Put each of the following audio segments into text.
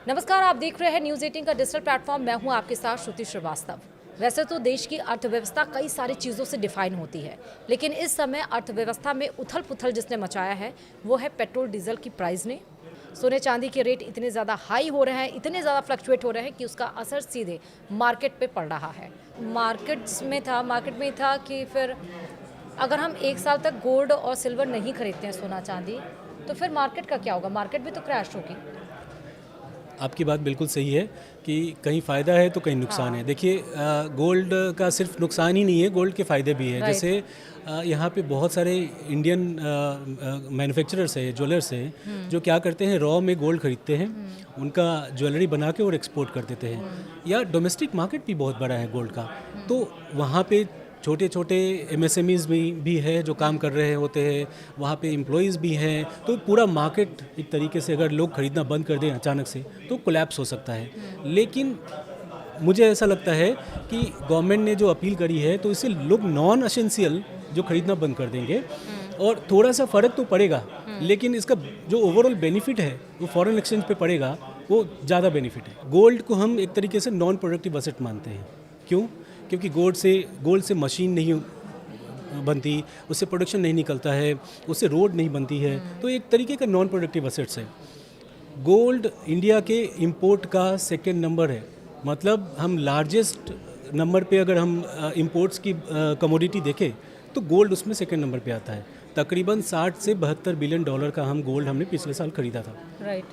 नमस्कार, आप देख रहे हैं न्यूज़ 18 का डिजिटल प्लेटफॉर्म। मैं हूं आपके साथ श्रुति श्रीवास्तव। वैसे तो देश की अर्थव्यवस्था कई सारी चीज़ों से डिफाइन होती है, लेकिन इस समय अर्थव्यवस्था में उथल पुथल जिसने मचाया है वो है पेट्रोल डीजल की प्राइस ने। सोने चांदी के रेट इतने ज़्यादा हाई हो रहे हैं, इतने ज़्यादा फ्लक्चुएट हो रहे हैं कि उसका असर सीधे मार्केट पे पड़ रहा है। मार्केट में था कि फिर अगर हम एक साल तक गोल्ड और सिल्वर नहीं खरीदते हैं, सोना चांदी, तो फिर मार्केट का क्या होगा? मार्केट भी तो क्रैश होगी। आपकी बात बिल्कुल सही है कि कहीं फ़ायदा है तो कहीं नुकसान है। देखिए गोल्ड का सिर्फ नुकसान ही नहीं है, गोल्ड के फ़ायदे भी है। राइट। जैसे यहाँ पे बहुत सारे इंडियन मैन्युफैक्चरर्स है, ज्वेलर्स हैं, जो क्या करते हैं, रॉ में गोल्ड खरीदते हैं, उनका ज्वेलरी बना के और एक्सपोर्ट कर देते हैं। या डोमेस्टिक मार्केट भी बहुत बड़ा है गोल्ड का, तो वहाँ पे छोटे छोटे एमएसएमईज भी है जो काम कर रहे होते हैं, वहाँ पे एम्प्लॉयज़ भी हैं। तो पूरा मार्केट एक तरीके से अगर लोग खरीदना बंद कर दें अचानक से तो कोलैप्स हो सकता है। लेकिन मुझे ऐसा लगता है कि गवर्नमेंट ने जो अपील करी है तो इससे लोग नॉन एसेंशियल जो खरीदना बंद कर देंगे और थोड़ा सा फ़र्क तो पड़ेगा, लेकिन इसका जो ओवरऑल बेनिफिट है वो फॉरेन एक्सचेंज पे पड़ेगा, वो ज़्यादा बेनिफिट है। गोल्ड को हम एक तरीके से नॉन प्रोडक्टिव एसेट मानते हैं। क्यों? क्योंकि गोल्ड से मशीन नहीं बनती, उससे प्रोडक्शन नहीं निकलता है, उससे रोड नहीं बनती है, तो एक तरीके का नॉन प्रोडक्टिव एसेट्स है। गोल्ड इंडिया के इंपोर्ट का सेकंड नंबर है, मतलब हम लार्जेस्ट नंबर पे अगर हम इंपोर्ट्स की कमोडिटी देखें तो गोल्ड उसमें सेकंड नंबर पे आता है। तकरीबन 60 से 72 बिलियन डॉलर का गोल्ड हमने पिछले साल खरीदा था। राइट।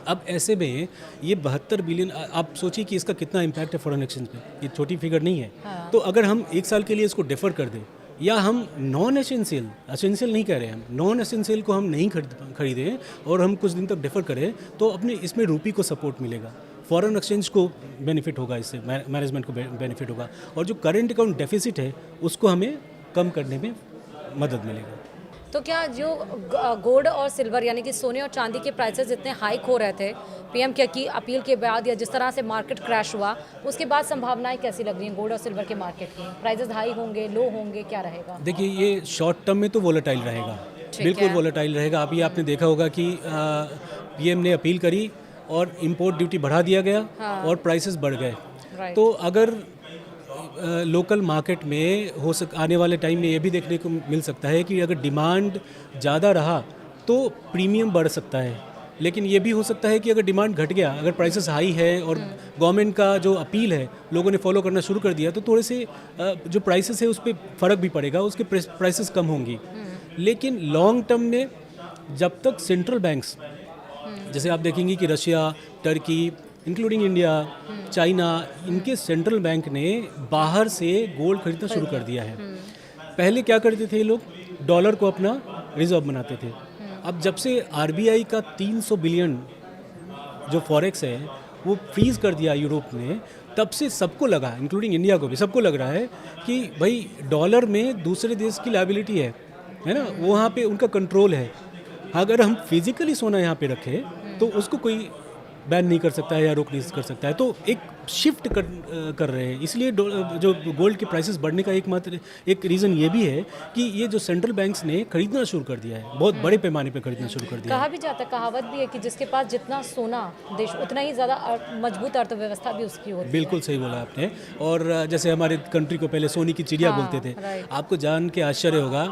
अब ऐसे में ये 72 बिलियन, आप सोचिए कि इसका कितना इम्पैक्ट है फॉरेन एक्सचेंज पे, ये छोटी फिगर नहीं है। हाँ। तो अगर हम एक साल के लिए इसको डिफर कर दें, या हम नॉन एसेंशियल नहीं कह रहे हैं, हम नॉन एसेंशियल को हम नहीं खरीदें और हम कुछ दिन तक डिफर करें, तो अपने इसमें रूपी को सपोर्ट मिलेगा, फॉरेन एक्सचेंज को बेनिफिट होगा, इससे मैनेजमेंट को बेनिफिट होगा, और जो करेंट अकाउंट डेफिसिट है उसको हमें कम करने में मदद मिलेगा। तो क्या जो गोल्ड और सिल्वर यानी कि सोने और चांदी के प्राइसेस इतने हाइक हो रहे थे पीएम की अपील के बाद, या जिस तरह से मार्केट क्रैश हुआ उसके बाद, संभावनाएं कैसी लग रही हैं गोल्ड और सिल्वर के मार्केट की? प्राइसेस हाई होंगे, लो होंगे, क्या रहेगा? देखिए, ये शॉर्ट टर्म में तो वोलेटाइल रहेगा, बिल्कुल वोलेटाइल रहेगा। अभी आपने देखा होगा कि पीएम ने अपील करी और इंपोर्ट ड्यूटी बढ़ा दिया गया। हाँ। और प्राइसेस बढ़ गए। राइट। तो अगर लोकल मार्केट में आने वाले टाइम में ये भी देखने को मिल सकता है कि अगर डिमांड ज़्यादा रहा तो प्रीमियम बढ़ सकता है, लेकिन ये भी हो सकता है कि अगर डिमांड घट गया, अगर प्राइसेस हाई है और गवर्नमेंट का जो अपील है लोगों ने फॉलो करना शुरू कर दिया, तो थोड़े से जो प्राइसेस है उस पर फ़र्क भी पड़ेगा, उसके प्राइसेस कम होंगी। लेकिन लॉन्ग टर्म में जब तक सेंट्रल बैंक्स, जैसे आप देखेंगे कि Russia, Turkey, including India, China, इनके सेंट्रल बैंक ने बाहर से गोल्ड खरीदना शुरू कर दिया है। पहले क्या करते थे, लोग डॉलर को अपना रिजर्व बनाते थे। अब जब से आरबीआई का 300 बिलियन जो फॉरेक्स है वो फ्रीज कर दिया यूरोप ने, तब से सबको लगा, इंक्लूडिंग इंडिया को भी, सबको लग रहा है कि भाई डॉलर में दूसरे देश की लायबिलिटी है ना, वहाँ पे उनका कंट्रोल है। अगर हम फिजिकली सोना यहाँ पे रखें तो उसको कोई बैन नहीं कर सकता है या रोक नहीं कर सकता है। तो एक शिफ्ट कर रहे हैं, इसलिए जो गोल्ड के प्राइसेस बढ़ने का एकमात्र एक रीज़न ये भी है कि ये जो सेंट्रल बैंक्स ने खरीदना शुरू कर दिया है, बहुत बड़े पैमाने पे खरीदना शुरू कर दिया कहा है। भी जाता है, कहावत भी है कि जिसके पास जितना सोना देश, उतना ही ज़्यादा मजबूत अर्थव्यवस्था भी उसकी होती है। बिल्कुल सही बोला आपने। और जैसे हमारे कंट्री को पहले सोने की चिड़िया हाँ, बोलते थे, राइट। आपको जान के आश्चर्य होगा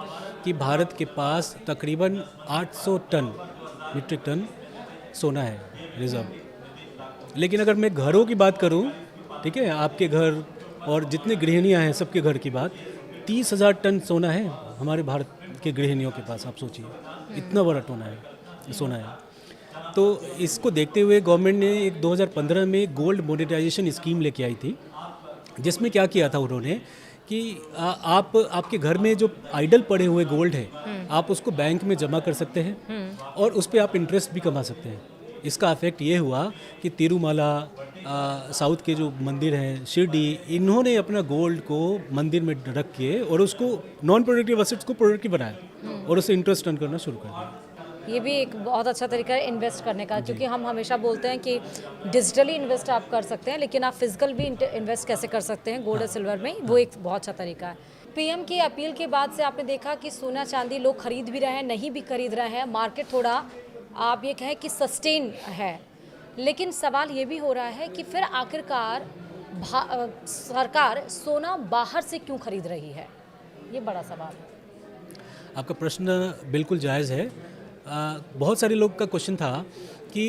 कि भारत के पास तकरीबन 800 मीट्रिक टन सोना है रिजर्व। लेकिन अगर मैं घरों की बात करूं, ठीक है, आपके घर और जितने गृहिणियां हैं सबके घर की बात, 30,000 टन सोना है हमारे भारत के गृहिणियों के पास। आप सोचिए, इतना बड़ा सोना है। तो इसको देखते हुए गवर्नमेंट ने एक 2015 में गोल्ड मोनेटाइजेशन स्कीम लेके आई थी, जिसमें क्या किया था उन्होंने कि आपके घर में जो आइडल पड़े हुए गोल्ड है आप उसको बैंक में जमा कर सकते हैं और उस पर आप इंटरेस्ट भी कमा सकते हैं। इसका इफेक्ट ये हुआ कि तिरुमाला, साउथ के जो मंदिर हैं, शिरडी, इन्होंने अपना गोल्ड को मंदिर में रख के और उसको नॉन प्रोडक्टिव एसेट्स को प्रोडक्टिव बनाया और उससे इंटरेस्ट अर्न करना शुरू कर दिया। ये भी एक बहुत अच्छा तरीका है इन्वेस्ट करने का, क्योंकि हम हमेशा बोलते हैं कि डिजिटली इन्वेस्ट आप कर सकते हैं, लेकिन आप फिजिकल भी इन्वेस्ट कैसे कर सकते हैं गोल्ड और सिल्वर में, वो एक बहुत अच्छा तरीका है। पीएम की अपील के बाद से आपने देखा कि सोना चांदी लोग खरीद भी रहे हैं, नहीं भी खरीद रहे हैं, मार्केट थोड़ा आप ये कहें कि सस्टेन है। लेकिन सवाल ये भी हो रहा है कि फिर आखिरकार सरकार सोना बाहर से क्यों खरीद रही है, ये बड़ा सवाल है। आपका प्रश्न बिल्कुल जायज़ है। बहुत सारे लोग का क्वेश्चन था कि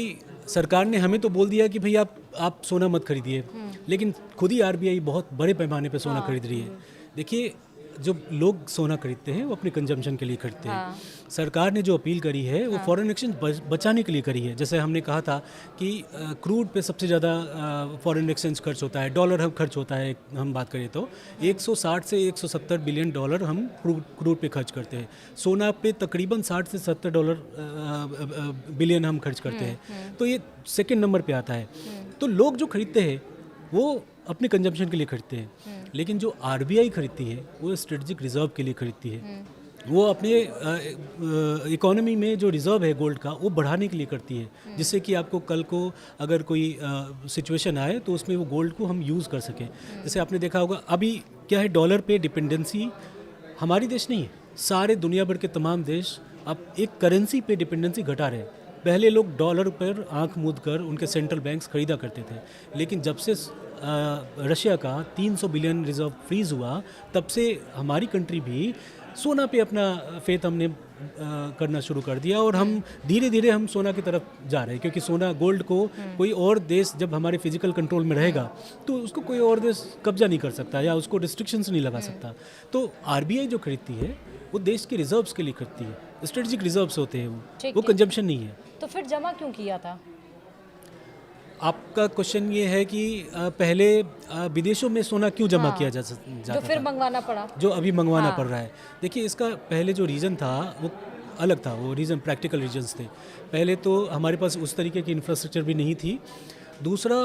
सरकार ने हमें तो बोल दिया कि भाई आप सोना मत खरीदिए, लेकिन खुद ही आरबीआई बहुत बड़े पैमाने पे सोना खरीद रही है। देखिए, जो लोग सोना खरीदते हैं वो अपने कंजम्पशन के लिए खरीदते हैं। सरकार ने जो अपील करी है वो फॉरेन एक्सचेंज बचाने के लिए करी है। जैसे हमने कहा था कि क्रूड पे सबसे ज़्यादा फॉरेन एक्सचेंज खर्च होता है, डॉलर हम खर्च होता है, हम बात करें तो 160 से 170 बिलियन डॉलर हम क्रूड पे खर्च करते हैं। सोना पे तकरीबन 60 से 70 बिलियन हम खर्च करते हैं, तो ये सेकेंड नंबर पे आता है। तो लोग जो खरीदते हैं वो अपने कंजम्पशन के लिए खरीदते हैं, लेकिन जो आरबीआई खरीदती है वो स्ट्रेटजिक रिजर्व के लिए खरीदती है। वो अपने इकोनॉमी में जो रिज़र्व है गोल्ड का वो बढ़ाने के लिए करती है, जिससे कि आपको कल को अगर कोई सिचुएशन आए तो उसमें वो गोल्ड को हम यूज़ कर सकें। जैसे आपने देखा होगा अभी क्या है, डॉलर पे डिपेंडेंसी हमारी देश नहीं है, सारे दुनिया भर के तमाम देश अब एक करेंसी पे डिपेंडेंसी घटा रहे हैं। पहले लोग डॉलर पर आंख मूंद कर उनके सेंट्रल बैंक्स खरीदा करते थे, लेकिन जब से रशिया का 300 बिलियन रिजर्व फ्रीज हुआ तब से हमारी कंट्री भी सोना पे अपना फेथ हमने करना शुरू कर दिया, और हम धीरे धीरे हम सोना की तरफ जा रहे हैं, क्योंकि सोना गोल्ड को कोई और देश जब हमारे फिजिकल कंट्रोल में रहेगा तो उसको कोई और देश कब्जा नहीं कर सकता या उसको रिस्ट्रिक्शंस नहीं लगा सकता। तो आरबीआई जो खरीदती है वो देश के रिजर्व्स के लिए खरीदती है, स्ट्रेटेजिक रिजर्व्स होते हैं, वो कंजम्पशन नहीं है। तो फिर जमा क्यों किया था? आपका क्वेश्चन ये है कि पहले विदेशों में सोना क्यों जमा किया जाता जो फिर मंगवाना पड़ा, जो अभी मंगवाना पड़ रहा है। देखिए, इसका पहले जो रीज़न था वो अलग था, वो रीज़न प्रैक्टिकल रीजंस थे। पहले तो हमारे पास उस तरीके की इंफ्रास्ट्रक्चर भी नहीं थी। दूसरा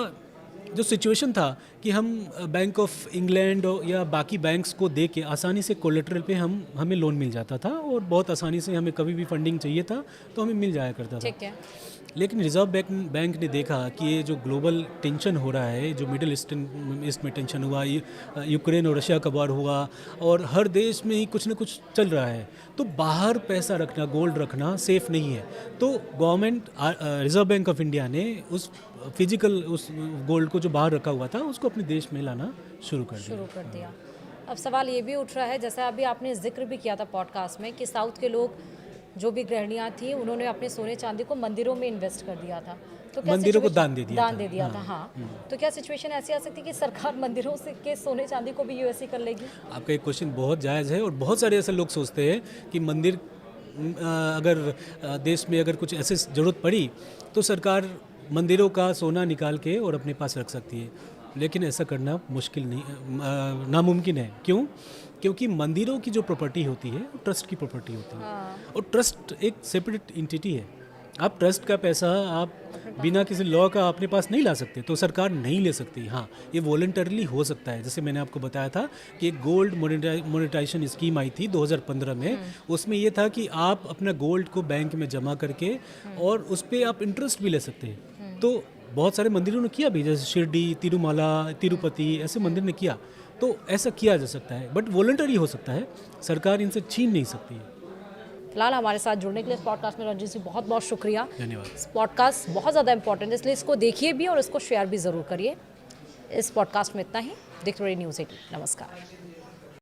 जो सिचुएशन था कि हम बैंक ऑफ इंग्लैंड या बाकी बैंक्स को दे के आसानी से कोलेटरल पे हमें लोन मिल जाता था, और बहुत आसानी से हमें कभी भी फंडिंग चाहिए था तो हमें मिल जाया करता था। ठीक है। लेकिन रिजर्व बैंक ने देखा कि ये जो ग्लोबल टेंशन हो रहा है, जो मिडिल ईस्ट में टेंशन हुआ, यूक्रेन और रशिया का वार हुआ, और हर देश में ही कुछ ना कुछ चल रहा है, तो बाहर पैसा रखना, गोल्ड रखना सेफ़ नहीं है। तो government, reserve bank of India ने उस फिजिकल उस गोल्ड को जो बाहर रखा हुआ था उसको अपने देश में लाना शुरू कर दिया। अब सवाल ये भी उठ रहा है, जैसा अभी आपने जिक्र भी किया था पॉडकास्ट में, कि साउथ के लोग जो भी गृहिणियाँ थी उन्होंने अपने सोने चांदी को मंदिरों में इन्वेस्ट कर दिया था, तो क्या मंदिरों को दान दे दिया था। हाँ। तो क्या सिचुएशन ऐसी आ सकती है कि सरकार मंदिरों से के सोने चांदी को भी यूएसए कर लेगी? आपका एक क्वेश्चन बहुत जायज़ है, और बहुत सारे ऐसे लोग सोचते हैं कि मंदिर अगर देश में अगर कुछ ऐसे ज़रूरत पड़ी तो सरकार मंदिरों का सोना निकाल के और अपने पास रख सकती है, लेकिन ऐसा करना मुश्किल नहीं, नामुमकिन है। क्यों? क्योंकि मंदिरों की जो प्रॉपर्टी होती है वो ट्रस्ट की प्रॉपर्टी होती है, और ट्रस्ट एक सेपरेट एंटिटी है। आप ट्रस्ट का पैसा आप बिना किसी लॉ का अपने पास नहीं ला सकते, तो सरकार नहीं ले सकती। हाँ, ये वॉलंटरली हो सकता है। जैसे मैंने आपको बताया था कि एक गोल्ड मोनेटाइजेशन स्कीम आई थी 2015 में, उसमें ये था कि आप अपना गोल्ड को बैंक में जमा करके और उस पर आप इंटरेस्ट भी ले सकते हैं। तो बहुत सारे मंदिरों ने किया भी, जैसे शिरडी, तिरुमाला, तिरुपति, ऐसे मंदिर ने किया। तो ऐसा किया जा सकता है, बट वॉलंटरी हो सकता है, सरकार इनसे छीन नहीं सकती है। फिलहाल हमारे साथ जुड़ने के लिए इस पॉडकास्ट में रंजीत जी बहुत बहुत शुक्रिया। धन्यवाद। इस पॉडकास्ट बहुत ज़्यादा इंपॉर्टेंट है, इसलिए इसको देखिए भी और इसको शेयर भी ज़रूर करिए। इस पॉडकास्ट में इतना ही। देखते रहिए न्यूज़ 18। नमस्कार।